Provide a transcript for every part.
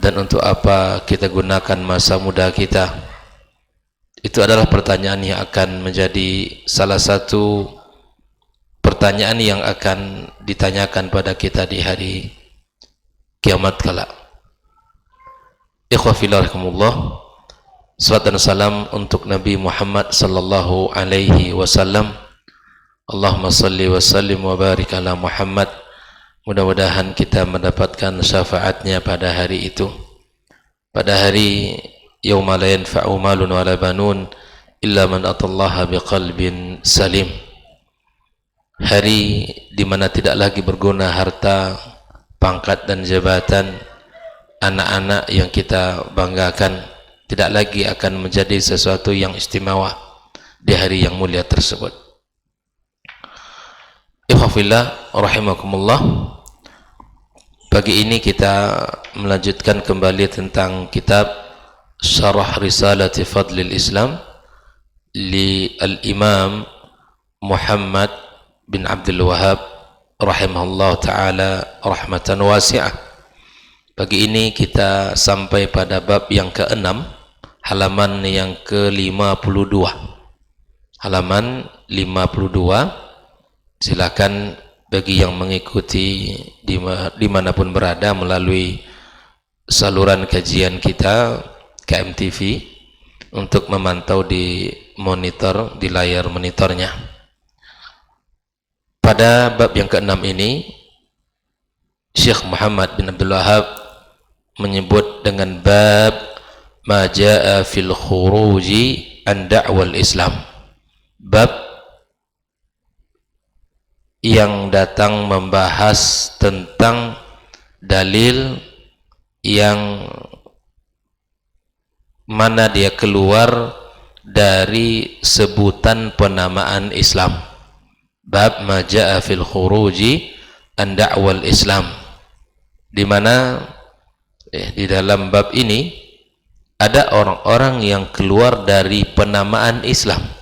dan untuk apa kita gunakan masa muda kita? Itu adalah pertanyaan yang akan menjadi salah satu pertanyaan yang akan ditanyakan pada kita di hari kiamat kala. Ikhwafillah rahimakumullah, salawat dan salam untuk Nabi Muhammad sallallahu alaihi wasallam. Allahumma salli wa sallim wa barik ala Muhammad. Mudah-mudahan kita mendapatkan syafaatnya pada hari itu, pada hari yauma la yanfa'u malun wala banun illa man atallaha biqalbin salim. Hari di mana tidak lagi berguna harta, pangkat dan jabatan, anak-anak yang kita banggakan tidak lagi akan menjadi sesuatu yang istimewa di hari yang mulia tersebut. Ikhwafillah rahimakumullah, pagi ini kita melanjutkan kembali tentang kitab Syarah Risalati Fadlil Islam li Al-Imam Muhammad bin Abdul Wahhab rahimahullah ta'ala rahmatan wasi'ah. Pagi ini kita sampai pada bab yang ke-6, halaman yang ke-52. Halaman 52. Silakan bagi yang mengikuti dimanapun berada melalui saluran kajian kita KMTV untuk memantau di monitor, di layar monitornya. Pada bab yang ke-6 ini Syekh Muhammad bin Abdul Wahhab menyebut dengan bab ma jaa fil khuruji an da'wal Islam, bab yang datang membahas tentang dalil yang mana dia keluar dari sebutan penamaan Islam. Bab ma jaa fil khuruji an da'wal Islam, di mana di dalam bab ini ada orang-orang yang keluar dari penamaan Islam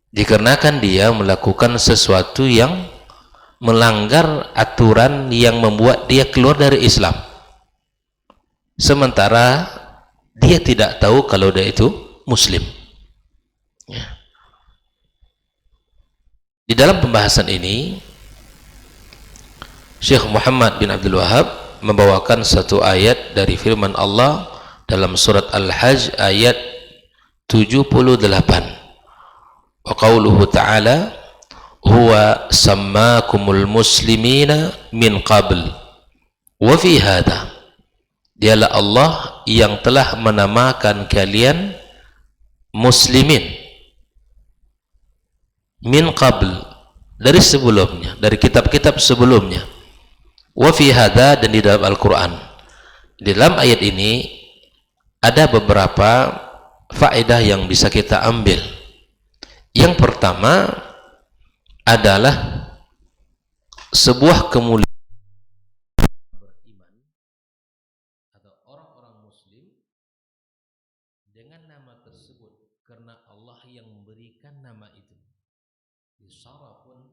dikarenakan dia melakukan sesuatu yang melanggar aturan yang membuat dia keluar dari Islam, sementara dia tidak tahu kalau dia itu muslim. Di dalam pembahasan ini Syekh Muhammad bin Abdul Wahhab membawakan satu ayat dari firman Allah dalam surat Al-Hajj ayat 78. Wa qawluhu ta'ala huwa sammakumul muslimina min qabl wa fi hadha, dialah Allah yang telah menamakan kalian muslimin min qabl, dari sebelumnya, dari kitab-kitab sebelumnya, wa fi hadha, dan di dalam Al-Quran. Di dalam ayat ini ada beberapa faedah yang bisa kita ambil. Yang pertama adalah sebuah kemuliaan beriman atau orang-orang muslim dengan nama tersebut karena Allah yang memberikan nama itu. Syarafun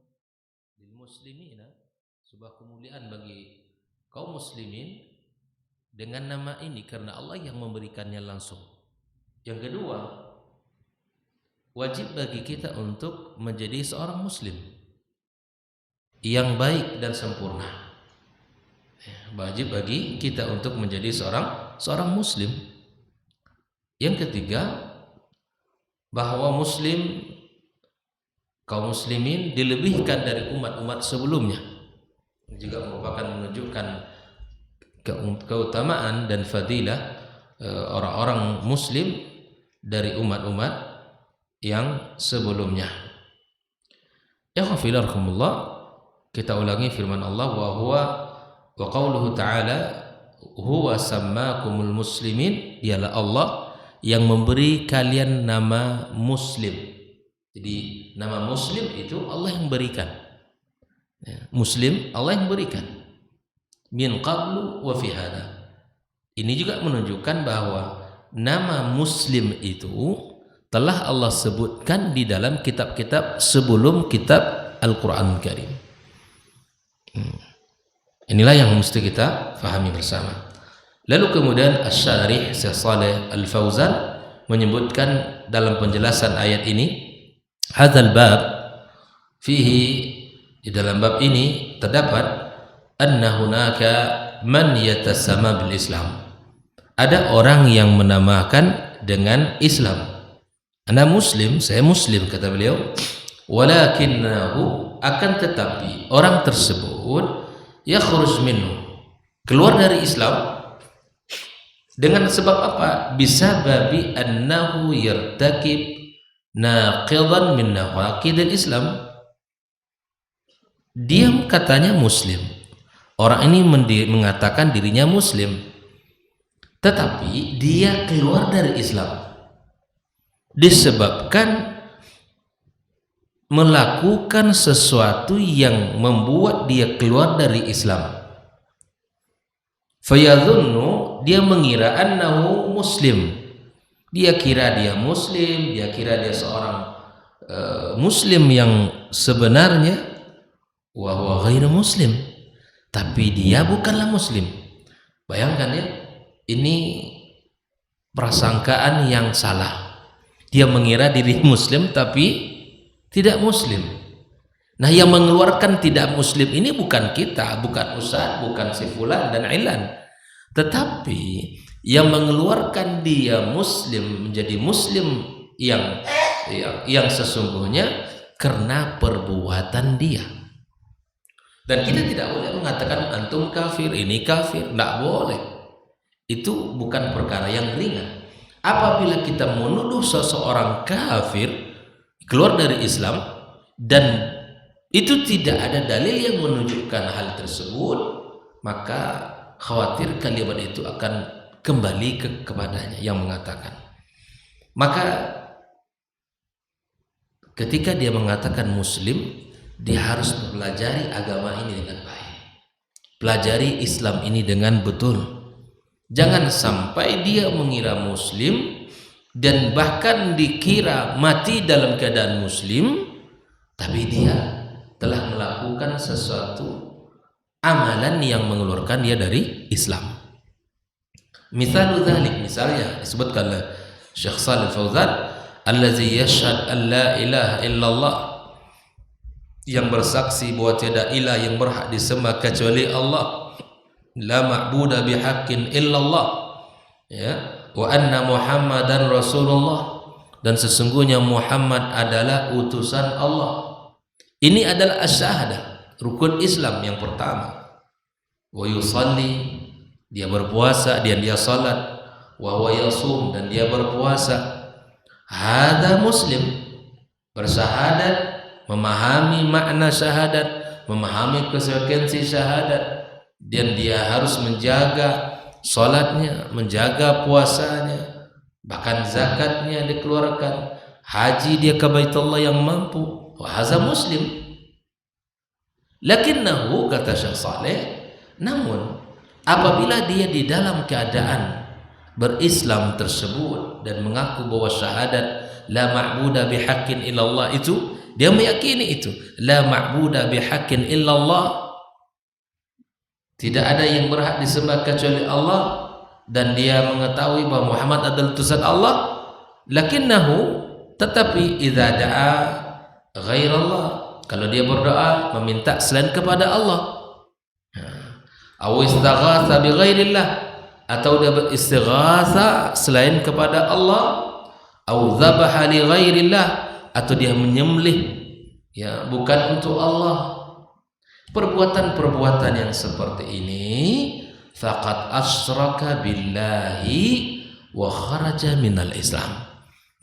lil muslimina, sebuah kemuliaan bagi kaum muslimin dengan nama ini karena Allah yang memberikannya langsung. Yang kedua, wajib bagi kita untuk menjadi seorang muslim yang baik dan sempurna. Wajib bagi kita untuk menjadi seorang muslim. Yang ketiga, bahwa kaum muslimin dilebihkan dari umat-umat sebelumnya, juga merupakan menunjukkan keutamaan dan fadilah orang-orang muslim dari umat-umat yang sebelumnya. Ikhwafillah, kita ulangi firman Allah, wa qawluhu ta'ala huwa sammakumul muslimin, dialah Allah yang memberi kalian nama muslim. Jadi nama muslim itu Allah yang berikan. Muslim Allah yang berikan. Min qablu wa fi hada. Ini juga menunjukkan bahwa nama muslim itu telah Allah sebutkan di dalam kitab-kitab sebelum kitab Al-Quran Karim. Inilah yang mesti kita fahami bersama. Lalu kemudian Asy-Syarih Syekh Shalih Al-Fauzan menyebutkan dalam penjelasan ayat ini, hadzal bab fihi, di dalam bab ini terdapat anna hunaka man yatasama bil Islam. Ada orang yang menamakan dengan Islam. Ana muslim, saya muslim, kata beliau. Walakinnahu, akan tetapi orang tersebut yakhruj minhu, keluar dari Islam dengan sebab apa? Bisa babi annahu yartakib naqidan min nawaqidil Islam. Dia katanya muslim, orang ini mengatakan dirinya muslim, tetapi dia keluar dari Islam disebabkan melakukan sesuatu yang membuat dia keluar dari Islam. Fayadhunnu, dia mengira annahu muslim, dia kira dia muslim, dia kira dia seorang muslim yang sebenarnya, wa huwa ghairu muslim, tapi dia bukanlah muslim. Bayangkan ya, ini prasangkaan yang salah. Dia mengira diri muslim tapi tidak muslim. Nah, yang mengeluarkan tidak muslim ini bukan kita, bukan ustaz, bukan si fulan dan ilan, tetapi yang mengeluarkan dia muslim menjadi muslim yang sesungguhnya karena perbuatan dia. Dan kita tidak boleh mengatakan antum kafir, ini kafir, tidak boleh. Itu bukan perkara yang ringan. Apabila kita menuduh seseorang kafir, keluar dari Islam, dan itu tidak ada dalil yang menunjukkan hal tersebut, maka khawatir kalimat itu akan kembali kepadanya yang mengatakan. Maka ketika dia mengatakan muslim, dia harus mempelajari agama ini dengan baik, pelajari Islam ini dengan betul. Jangan sampai dia mengira muslim dan bahkan dikira mati dalam keadaan muslim, tapi dia telah melakukan sesuatu amalan yang mengeluarkan dia dari Islam. Misalnya dzalik, misalnya disebutkan oleh Syekh Shalih Al-Fauzan, allazi yashhad an la ilaha illallah, yang bersaksi bahwa tiada ilah yang berhak disembah kecuali Allah, la ma'budu bihaqqin illallah, ya, wa anna Muhammadan Rasulullah, dan sesungguhnya Muhammad adalah utusan Allah. Ini adalah asyhadah, rukun Islam yang pertama. Wa yusalli, dia berpuasa, dia salat, wa huwa yasum, dan dia berpuasa. Hada muslim, bersyahadat, memahami makna syahadat, memahami konsekuensi syahadat, dan dia harus menjaga salatnya, menjaga puasanya, bahkan zakatnya dikeluarkan, haji dia ke Baitullah yang mampu. Wahza muslim. Lakinnahu, kata Syekh Shalih, namun apabila dia di dalam keadaan berislam tersebut dan mengaku bahwa syahadat la ma'budu bihaqqin illallah, itu dia meyakini itu la ma'budu bihaqqin illallah, tidak ada yang berhak disembah kecuali Allah, dan dia mengetahui bahwa Muhammad adalah utusan Allah. Lakinnahu, tetapi idza da'a ghairallah, kalau dia berdoa meminta selain kepada Allah, aw istaghatha bi ghairillah, atau dia beristighatha selain kepada Allah, aw dzabaha li ghairillah, atau dia menyembelih ya bukan untuk Allah. Perbuatan-perbuatan yang seperti ini faqad asyraka billahi wa kharaja minal Islam,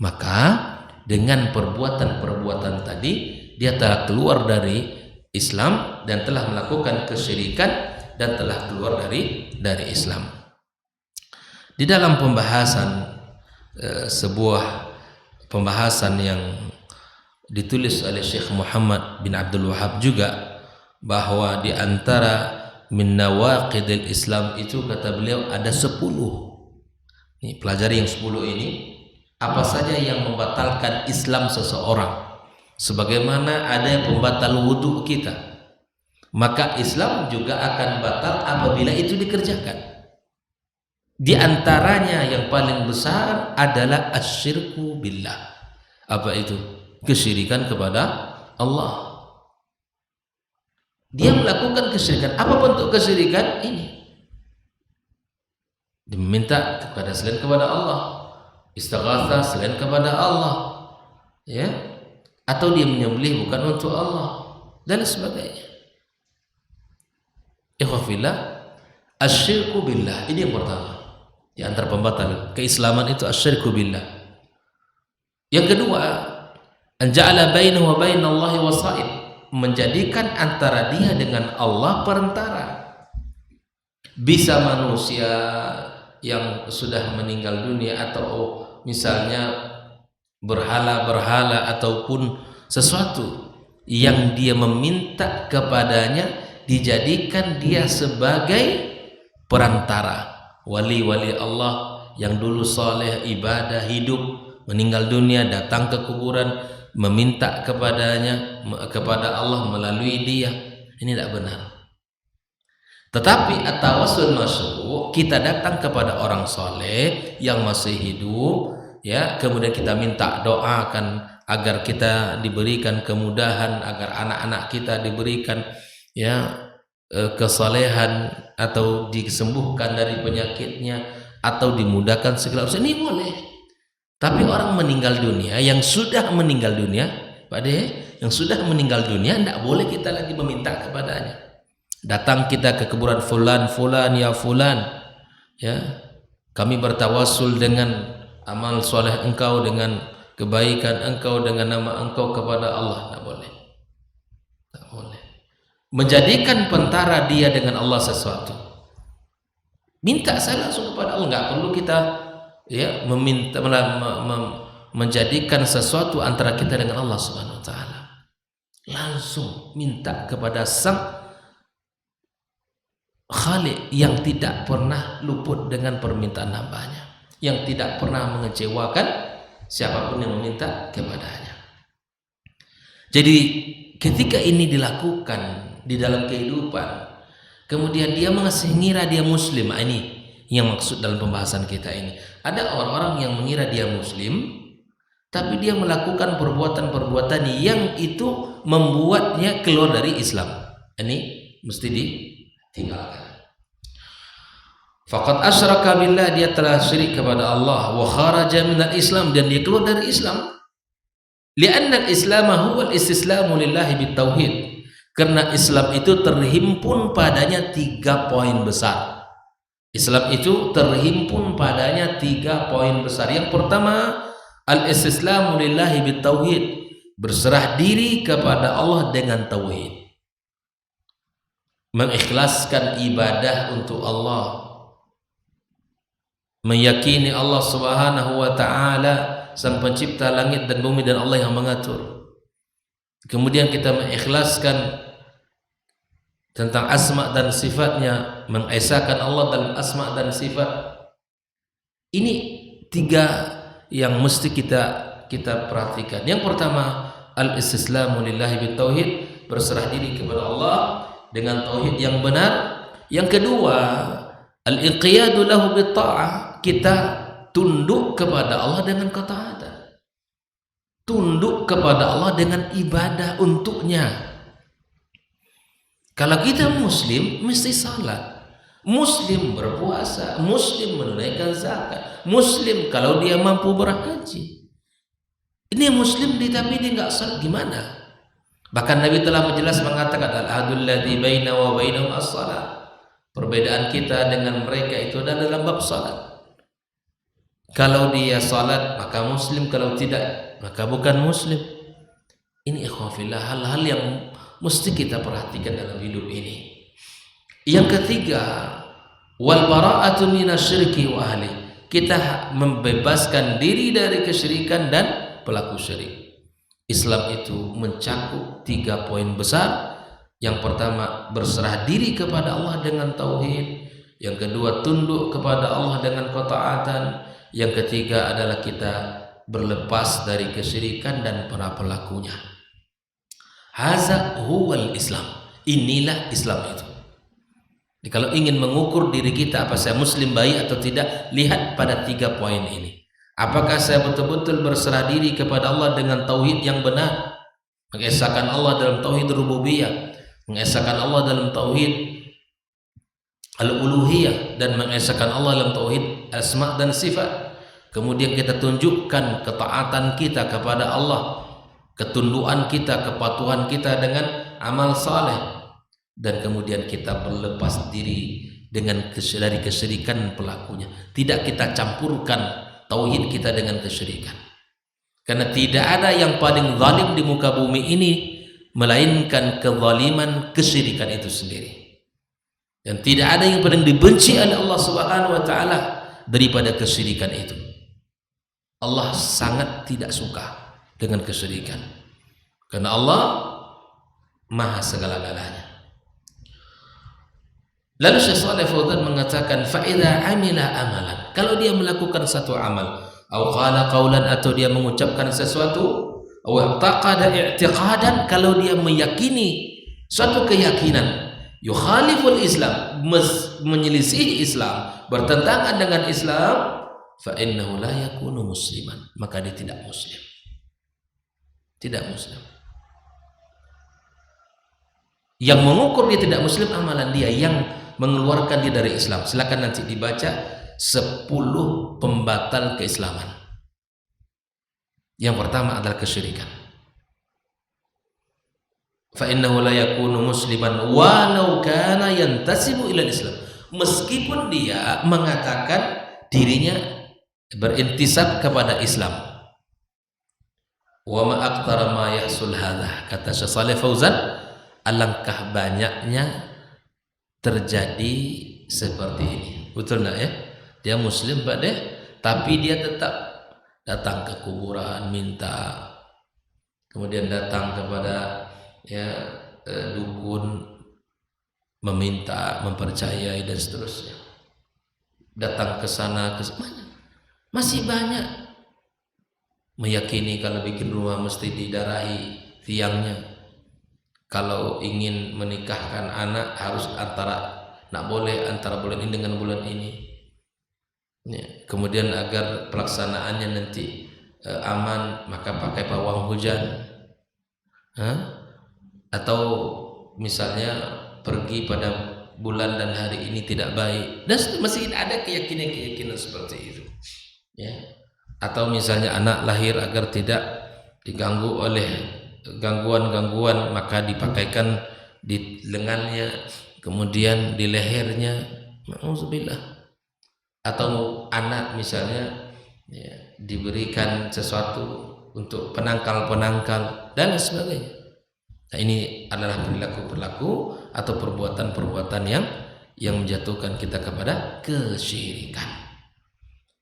maka dengan perbuatan-perbuatan tadi dia telah keluar dari Islam dan telah melakukan kesyirikan dan telah keluar dari Islam. Di dalam pembahasan sebuah pembahasan yang ditulis oleh Syekh Muhammad bin Abdul Wahhab juga, bahwa di antara min nawaqidil Islam itu, kata beliau, ada 10. Ini pelajari yang 10 ini, apa saja yang membatalkan Islam seseorang. Sebagaimana ada pembatal wudhu kita, maka Islam juga akan batal apabila itu dikerjakan. Di antaranya yang paling besar adalah asyirku billah. Apa itu? Kesyirikan kepada Allah. Dia melakukan kesyirikan. Apa bentuk kesyirikan ini? Dia meminta kepada selain kepada Allah, istighatsah selain kepada Allah, ya, atau dia menyembelih bukan untuk Allah dan sebagainya. Ikhwafillah, asyirku billah ini yang pertama. Di antara pembatal keislaman itu asyirku billah. Yang kedua, anja'ala bainahu wa bainallahi wasa'id, menjadikan antara dia dengan Allah perantara. Bisa manusia yang sudah meninggal dunia atau misalnya berhala-berhala ataupun sesuatu yang dia meminta kepadanya dijadikan dia sebagai perantara. Wali-wali Allah yang dulu soleh, ibadah, hidup, meninggal dunia, datang ke kuburan, meminta kepadanya, kepada Allah melalui dia. Ini tidak benar. Tetapi at-tawassul masyru', kita datang kepada orang soleh yang masih hidup, ya, kemudian kita minta doakan agar kita diberikan kemudahan, agar anak-anak kita diberikan, ya, kesalehan atau disembuhkan dari penyakitnya atau dimudahkan segala urusan, ini boleh. Tapi orang meninggal dunia, yang sudah meninggal dunia, Pak De, yang sudah meninggal dunia, tidak boleh kita lagi meminta kepadanya. Datang kita ke kuburan fulan, ya fulan, ya, kami bertawassul dengan amal soleh engkau, dengan kebaikan engkau, dengan nama engkau kepada Allah. Tidak boleh. Tidak boleh. Menjadikan pentara dia dengan Allah sesuatu. Minta saya langsung kepada Allah, nggak perlu kita, ya, meminta menjadikan sesuatu antara kita dengan Allah Subhanahu wa taala. Langsung minta kepada Sang Khaliq yang tidak pernah luput dengan permintaan hambanya, yang tidak pernah mengecewakan siapapun yang meminta kepadanya. Jadi ketika ini dilakukan di dalam kehidupan, kemudian dia mengira dia muslim. Ini yang maksud dalam pembahasan kita ini. Ada orang-orang yang mengira dia muslim, tapi dia melakukan perbuatan-perbuatan yang itu membuatnya keluar dari Islam. Ini mesti ditinggalkan. Faqad asyraka billah, dia telah syirik kepada Allah, wa kharaja minal Islam, dan dia keluar dari Islam. Li'anna al-Islam huwa al-istislamu lillahi bitauhid. Karena Islam itu terhimpun padanya 3 poin besar. Islam itu terhimpun padanya 3 poin besar. Yang pertama, al-istislamu lillahi bitauhid, berserah diri kepada Allah dengan tauhid, mengikhlaskan ibadah untuk Allah, meyakini Allah Subhanahu wa taala Sang Pencipta langit dan bumi dan Allah yang mengatur. Kemudian kita mengikhlaskan tentang asma dan sifatnya, mengesahkan Allah dalam asma dan sifat. Ini 3 yang mesti kita perhatikan. Yang pertama, al-istislamu lillahi bitauhid, berserah diri kepada Allah dengan tauhid yang benar. Yang kedua, al-inqiyadu lahu bitta'ah, kita tunduk kepada Allah dengan ketaatan, tunduk kepada Allah dengan ibadah untuknya. Kalau kita muslim mesti salat, muslim berpuasa, muslim menunaikan zakat, muslim kalau dia mampu berhaji. Ini muslim tapi dia nggak salat, gimana? Bahkan Nabi telah menjelas mengatakan, al-ahadul ladzi baina wa bainahum as-salat. Perbedaan kita dengan mereka itu adalah dalam bab salat. Kalau dia salat maka muslim, kalau tidak maka bukan muslim. Ini ikhwafillah, hal-hal yang mesti kita perhatikan dalam hidup ini. Yang ketiga, wal bara'atu minasyirki wa ahli, kita membebaskan diri dari kesyirikan dan pelaku syirik. Islam itu mencakup 3 poin besar. Yang pertama, berserah diri kepada Allah dengan tauhid. Yang kedua, tunduk kepada Allah dengan ketaatan. Yang ketiga adalah kita berlepas dari kesyirikan dan para pelakunya. Haza huwal Islam. Inilah Islam itu. Kalau ingin mengukur diri kita apa saya muslim baik atau tidak, lihat pada 3 poin ini. Apakah saya betul-betul berserah diri kepada Allah dengan tauhid yang benar, mengesahkan Allah dalam tauhid rububiyah, mengesahkan Allah dalam tauhid al-uluhiyah, dan mengesahkan Allah dalam tauhid asma dan sifat. Kemudian kita tunjukkan ketaatan kita kepada Allah, ketundukan kita, kepatuhan kita dengan amal saleh, dan kemudian kita berlepas diri dari kesyirikan pelakunya. Tidak kita campurkan tauhid kita dengan kesyirikan, karena tidak ada yang paling zalim di muka bumi ini melainkan kezaliman kesyirikan itu sendiri. Dan tidak ada yang paling dibenci oleh Allah Subhanahu wa taala daripada kesyirikan itu. Allah sangat tidak suka dengan kesyirikan, karena Allah maha segala-galanya. Lalu Syekh Shalih Fauzan mengatakan, fa idza amila amalan, kalau dia melakukan satu amal, au qala qaulan, atau dia mengucapkan sesuatu, au i'taqada i'tiqadan, kalau dia meyakini suatu keyakinan, yukhaliful Islam, menyelisih Islam, bertentangan dengan Islam, fa innahu la yakunu musliman, maka dia tidak muslim. Tidak muslim. Yang mengukur dia tidak muslim amalan dia, yang mengeluarkan dia dari Islam. Silakan nanti dibaca 10 pembatal keislaman. Yang pertama adalah kesyirikan. Fa innahu la yakunu musliman walau kana yantasibu ila Islam, meskipun dia mengatakan dirinya berintisab kepada Islam. Wa ma aktsara ma yahsul hadza, kata Syekh Shalih Fauzan, alangkah banyaknya terjadi seperti ini. Betul enggak ya? Dia muslim Pak deh, tapi dia tetap datang ke kuburan minta, kemudian datang kepada dukun meminta, mempercayai dan seterusnya. Datang ke sana ke mana? Masih banyak meyakini kalau bikin rumah mesti didarahi tiangnya. Kalau ingin menikahkan anak harus nak boleh antara bulan ini dengan bulan ini. Ya. Kemudian agar pelaksanaannya nanti aman, maka pakai pawang hujan. Atau misalnya pergi pada bulan dan hari ini tidak baik, dan masih ada keyakinan seperti itu. Ya. Atau misalnya anak lahir agar tidak diganggu oleh gangguan-gangguan, maka dipakaikan di lengannya, kemudian di lehernya. Nauzubillah. Atau anak misalnya diberikan sesuatu untuk penangkal-penangkal dan sebagainya. Nah, ini adalah perilaku-perilaku atau perbuatan-perbuatan yang menjatuhkan kita kepada kesyirikan.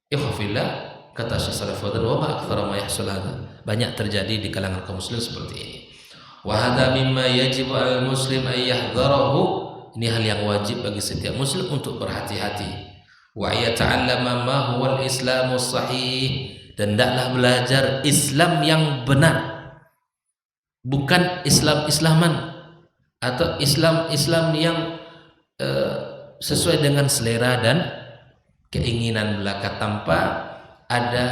Ikhwafillah, kata Syekh Shalih Fauzan, wa ma aktsara ma yahsul hadza, banyak terjadi di kalangan kaum muslim seperti ini. Wa hadza mimma yajibu al muslim ay yahdharahu, ini hal yang wajib bagi setiap muslim untuk berhati-hati. Wa yata'allama ma huwa al-islamu sahih, dan hendaklah belajar Islam yang benar, bukan Islam-Islaman atau Islam-Islam yang sesuai dengan selera dan keinginan belaka, tanpa ada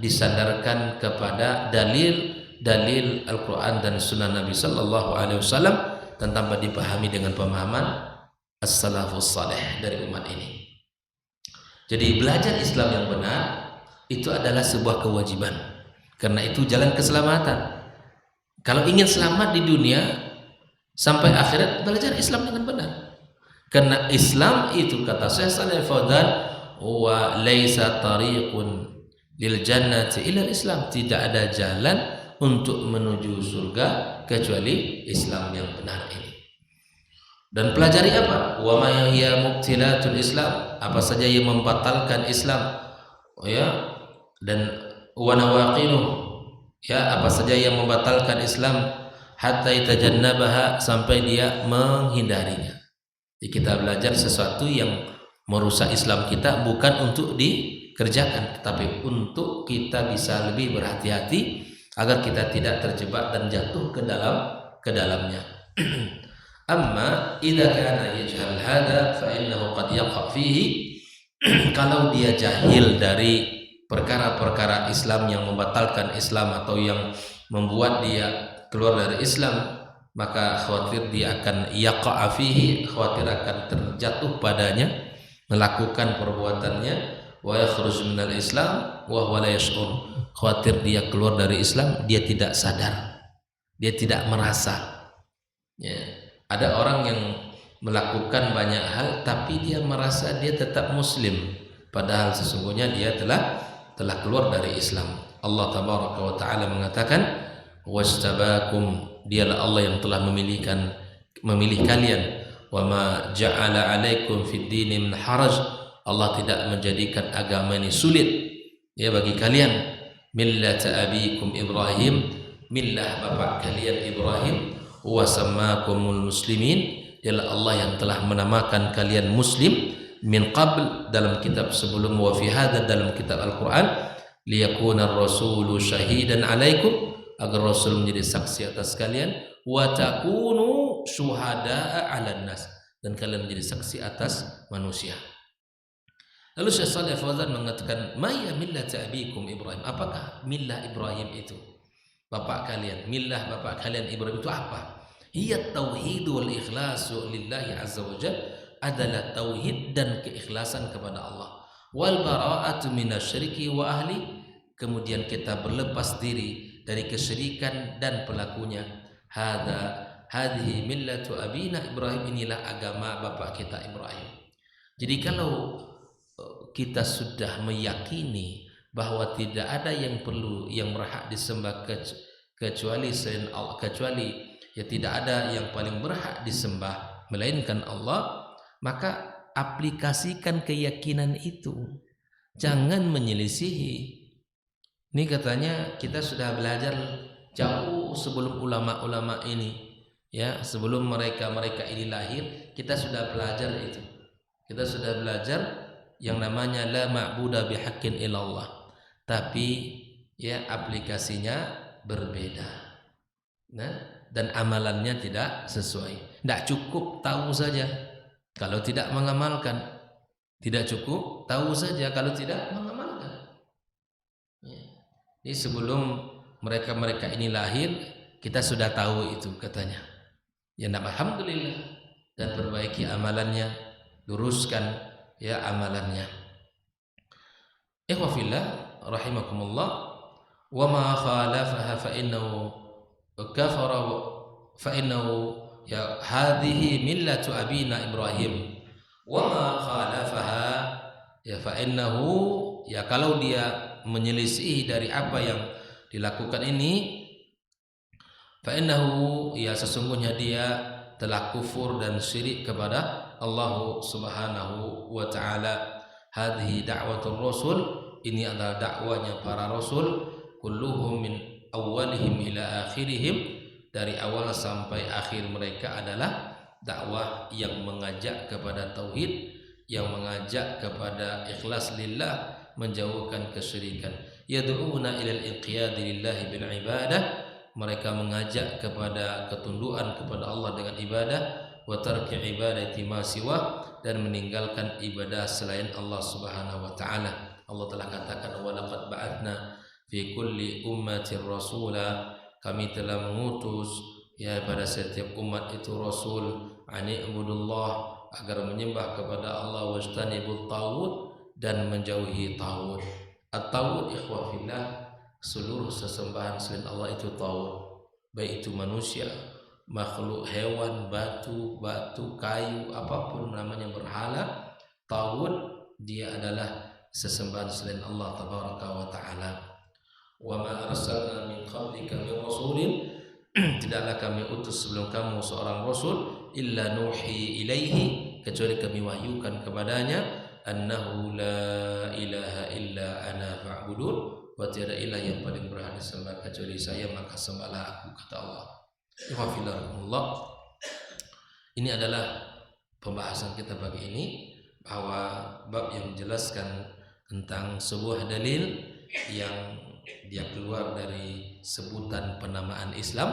disandarkan kepada dalil Al-Quran dan Sunnah Nabi Sallallahu Alaihi Wasallam, dan tanpa dipahami dengan pemahaman as-salafus salih dari umat ini. Jadi belajar Islam yang benar itu adalah sebuah kewajiban, karena itu jalan keselamatan. Kalau ingin selamat di dunia sampai akhirat, belajar Islam dengan benar. Karena Islam itu, kata Syekh Shalih Fauzan, wa laisa tariqun lil jannati illa Islam, tidak ada jalan untuk menuju surga kecuali Islam yang benar ini. Dan pelajari apa? Wa ma hiya mubtilatul Islam, apa saja yang membatalkan Islam, dan wa nawaqinuh, apa saja yang membatalkan Islam, hatta yatajannabaha, sampai dia menghindarinya. Jadi kita belajar sesuatu yang merusak Islam kita, bukan untuk dikerjakan, tetapi untuk kita bisa lebih berhati-hati agar kita tidak terjebak dan jatuh ke dalamnya. Amma idza kana yajhal hada fa innahu qad yaqa fihi. Kalau dia jahil dari perkara-perkara Islam yang membatalkan Islam atau yang membuat dia keluar dari Islam, maka khawatir dia akan yaqa'a fihi, khawatir akan terjatuh padanya, melakukan perbuatannya, wa yakhruj minal Islam wa huwa la yash'ur. Khawatir dia keluar dari Islam, dia tidak sadar, dia tidak merasa. Ya. Ada orang yang melakukan banyak hal tapi dia merasa dia tetap muslim, padahal sesungguhnya dia telah keluar dari Islam. Allah tabaraka wa taala mengatakan, wastabakum, dialah Allah yang telah memilih kalian, wa ma ja'ala 'alaikum fid dini min haraj, Allah tidak menjadikan agama ini sulit ya bagi kalian. Millata abikum Ibrahim, millah bapak kalian Ibrahim, wa sammakumul muslimin, ialah Allah yang telah menamakan kalian muslim, min qabl, dalam kitab sebelum, wa fi hadha, dalam kitab Al-Quran, liyakuna ar-rasulu syahidan alaikum, agar Rasul menjadi saksi atas kalian, wa takunu syuhada'a 'alan nas, dan kalian menjadi saksi atas manusia. Lalu Syekh Shalih Fauzan mengatakan, maya millata abikum Ibrahim, apakah millah Ibrahim itu? Bapak kalian, millah bapak kalian Ibrahim itu apa? Hiya tauhid wal ikhlasu lillahi azza wa jalla, adalah tauhid dan keikhlasan kepada Allah. Wal bara'atu minasyirki wa ahli, kemudian kita berlepas diri dari kesyirikan dan pelakunya. Hadhihi millatu abina Ibrahim, inilah agama bapak kita Ibrahim. Jadi kalau kita sudah meyakini bahwa tidak ada yang berhak disembah kecuali selain Allah, kecuali ya tidak ada yang paling berhak disembah melainkan Allah, maka aplikasikan keyakinan itu, jangan menyelisihi. Ini katanya kita sudah belajar jauh sebelum ulama-ulama ini, ya, sebelum mereka ini lahir, kita sudah belajar itu. Kita sudah belajar yang namanya la ma'buda bihaqqin illallah, tapi ya aplikasinya berbeda. Nah, dan amalannya tidak sesuai. Tidak cukup tahu saja kalau tidak mengamalkan. Tidak cukup tahu saja kalau tidak mengamalkan. Ya. Ini sebelum mereka ini lahir, kita sudah tahu itu katanya. Ya, alhamdulillah, dan perbaiki amalannya, luruskan ya amalannya. Ikhwafillah rahimakumullah, wa ma khalafaha fa innahu kafara fa innahu ya hadhihi millatu abina Ibrahim, wa ma khalafaha ya fa innahu, ya kalau dia menyelisihi dari apa yang dilakukan ini, fa innahu, ya sesungguhnya dia telah kufur dan syirik kepada Allah Subhanahu wa taala. Hadhihi da'watul rasul, ini adalah dakwanya para rasul, kulluhum min awalihim ila akhirihim, dari awal sampai akhir mereka adalah dakwah yang mengajak kepada tauhid, yang mengajak kepada ikhlas lillah, menjauhkan kesyirikan. Yad'una ilal inqiyad lillahi bil ibadah, mereka mengajak kepada ketundukan kepada Allah dengan ibadah, wa tarki ibadati ma siwa, dan meninggalkan ibadah selain Allah Subhanahu wa taala. Allah telah katakan, wa laqad ba'atsna fi kulli ummatin rasula, kami telah mengutus ya pada setiap umat itu rasul, ani ibudullah, agar menyembah kepada Allah, wajtanibut taghut, dan menjauhi taghut. At-taghut ikhwafillah, seluruh sesembahan selain Allah itu taghut, baik itu manusia, makhluk hewan, batu, kayu, apapun namanya berhala, taghut dia adalah sesembahan selain Allah tabaraka wa taala. Wa ma arsalna min qablika min rasulin, tidaklah kami utus sebelum kamu seorang rasul, illa nuhi ilaihi, kecuali kami wahyukan kepadanya, annahu la ilaha illa ana fa'budun, wa tiada ilah yang paling berhak disembah kecuali saya, maka sembahlah aku, kata Allah. Alhamdulillah. Ini adalah pembahasan kita pagi ini, bahwa bab yang menjelaskan tentang sebuah dalil yang dia keluar dari sebutan penamaan Islam,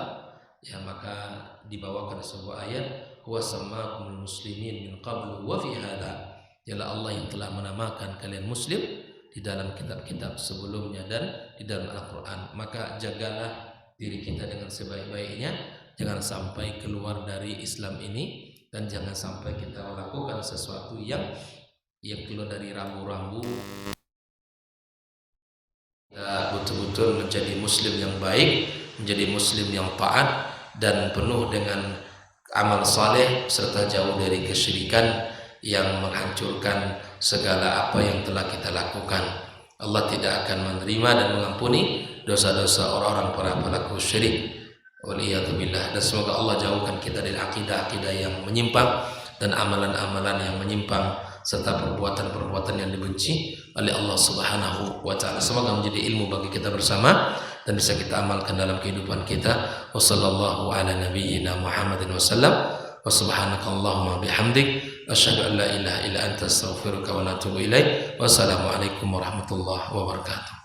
ya maka dibawakan sebuah ayat, huwa sammakumul muslimin min qablu wa fi hadha. Dialah Allah yang telah menamakan kalian muslim di dalam kitab-kitab sebelumnya dan di dalam Al-Quran. Maka jagalah diri kita dengan sebaik-baiknya, jangan sampai keluar dari Islam ini, dan jangan sampai kita melakukan sesuatu yang keluar dari rambu-rambu. Kita betul-betul menjadi muslim yang baik, menjadi muslim yang taat dan penuh dengan amal saleh serta jauh dari kesyirikan yang menghancurkan segala apa yang telah kita lakukan. Allah tidak akan menerima dan mengampuni dosa-dosa orang-orang para pelaku syirik. Waliyadzubillah. Dan semoga Allah jauhkan kita dari akidah-akidah yang menyimpang dan amalan-amalan yang menyimpang serta perbuatan-perbuatan yang dibenci oleh Allah Subhanahu wa taala. Semoga menjadi ilmu bagi kita bersama dan bisa kita amalkan dalam kehidupan kita. Wassallallahu ala nabiyyina Muhammadin wasallam. Wa subhanakallahumma bihamdik asyhadu an la ilaha illa anta astaghfiruka wa atubu ilaik. Wassalamualaikum warahmatullahi wabarakatuh.